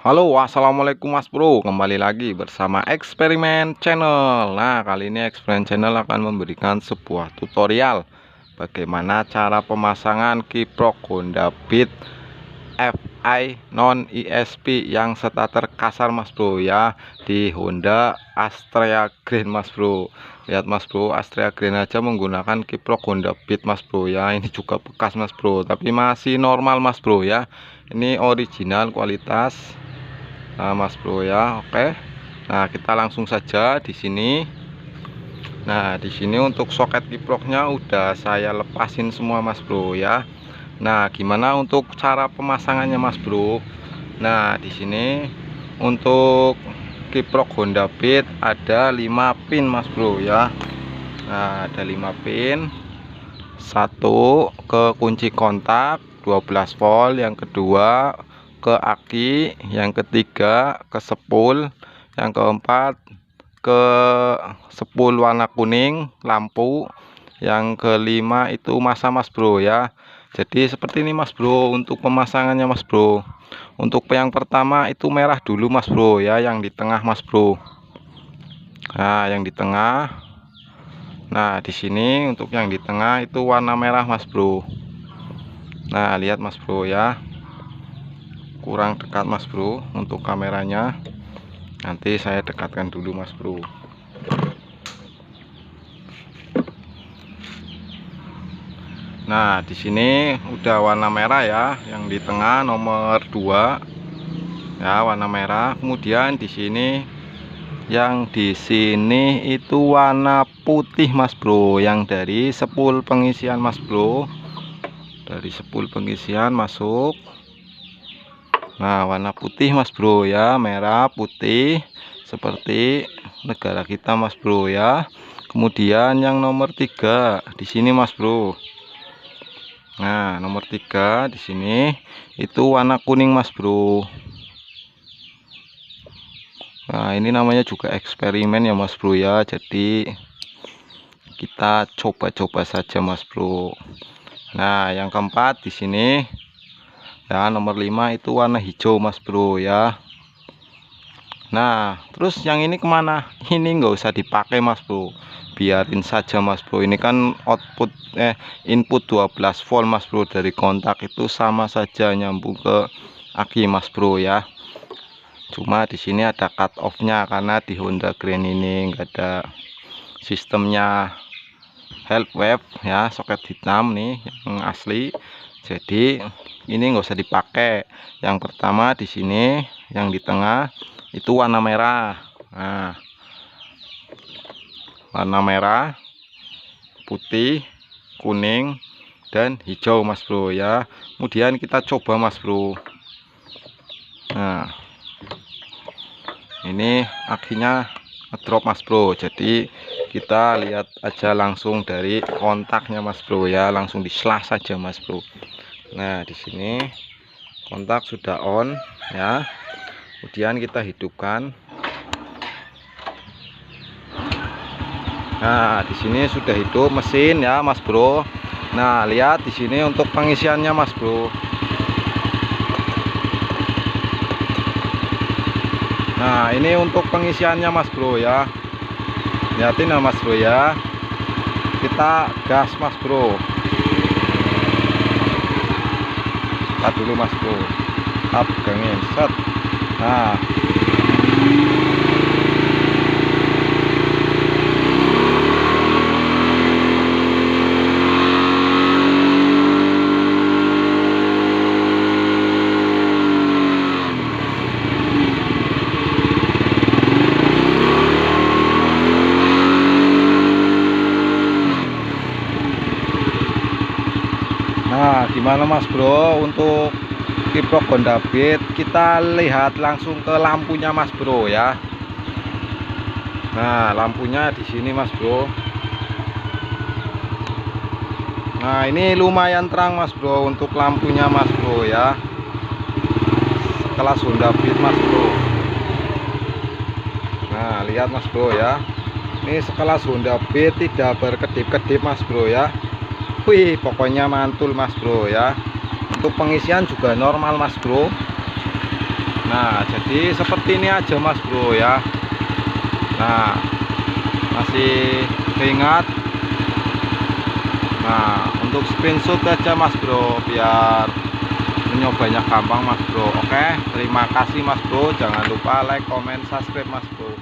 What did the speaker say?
Halo, assalamualaikum Mas Bro. Kembali lagi bersama Eksperimen Channel. Nah, kali ini Eksperimen Channel akan memberikan sebuah tutorial bagaimana cara pemasangan kiprok Honda Beat Fi non ESP yang starter kasar Mas Bro ya, di Honda Astrea Green Mas Bro. Lihat Mas Bro, Astrea Green aja menggunakan kiprok Honda Beat Mas Bro ya. Ini juga bekas Mas Bro, tapi masih normal Mas Bro ya. Ini original kualitas. Nah, Mas Bro ya, oke. Nah, kita langsung saja di sini. Nah, di sini untuk soket kiproknya udah saya lepasin semua Mas Bro ya. Nah, gimana untuk cara pemasangannya Mas Bro? Nah, di sini untuk kiprok Honda Beat ada 5 pin Mas Bro ya. Nah, ada 5 pin. Satu ke kunci kontak 12 volt, yang kedua ke aki, yang ketiga ke sepul, yang keempat ke sepul warna kuning lampu, yang kelima itu masa Mas Bro ya. Jadi seperti ini Mas Bro untuk pemasangannya Mas Bro. Untuk yang pertama itu merah dulu Mas Bro ya, yang di tengah Mas Bro. Nah, yang di tengah. Nah, di sini untuk yang di tengah itu warna merah Mas Bro. Nah, lihat Mas Bro ya. Kurang dekat Mas Bro untuk kameranya. Nanti saya dekatkan dulu Mas Bro. Nah, di sini udah warna merah ya, yang di tengah nomor 2 ya, warna merah. Kemudian di sini itu warna putih Mas Bro, yang dari sepul pengisian Mas Bro. Dari sepul pengisian masuk. Nah, warna putih Mas Bro ya, merah putih seperti negara kita Mas Bro ya. Kemudian yang nomor 3 di sini Mas Bro. Nah, nomor 3 di sini itu warna kuning Mas Bro. Nah, ini namanya juga eksperimen ya Mas Bro ya. Jadi kita coba-coba saja Mas Bro. Nah, yang keempat di sini ya, nomor 5 itu warna hijau Mas Bro ya. Nah, terus yang ini kemana? Ini nggak usah dipakai Mas Bro, biarin saja Mas Bro. Ini kan input 12 volt Mas Bro, dari kontak itu sama saja nyambung ke aki Mas Bro ya. Cuma di sini ada cut off-nya karena di Honda Green ini enggak ada sistemnya help wave ya, soket hitam nih yang asli. Jadi ini nggak usah dipakai. Yang pertama di sini, yang di tengah itu warna merah. Nah, warna merah, putih, kuning, dan hijau Mas Bro ya. Kemudian kita coba Mas Bro. Nah, ini akinya ngedrop Mas Bro, jadi kita lihat aja langsung dari kontaknya Mas Bro ya, langsung di slash saja Mas Bro. Nah, di sini kontak sudah on ya. Kemudian kita hidupkan. Nah, di sini sudah hidup mesin ya Mas Bro. Nah, lihat di sini untuk pengisiannya Mas Bro. Nah, ini untuk pengisiannya Mas Bro ya. Lihatin ya Mas Bro ya. Kita gas Mas Bro. Kita dulu Mas Bro. Up pegangin set. Nah, gimana Mas Bro untuk kiprok Honda Beat? Kita lihat langsung ke lampunya Mas Bro ya. Nah, lampunya di sini Mas Bro. Nah, ini lumayan terang Mas Bro untuk lampunya Mas Bro ya. Kelas Honda Beat Mas Bro. Nah, lihat Mas Bro ya. Ini sekelas Honda Beat, tidak berkedip-kedip Mas Bro ya. Wih, pokoknya mantul Mas Bro ya. Untuk pengisian juga normal Mas Bro. Nah, jadi seperti ini aja Mas Bro ya. Nah, masih keingat. Nah, untuk screenshot aja Mas Bro biar menyobanya gampang Mas Bro. Oke, terima kasih Mas Bro. Jangan lupa like, comment, subscribe Mas Bro.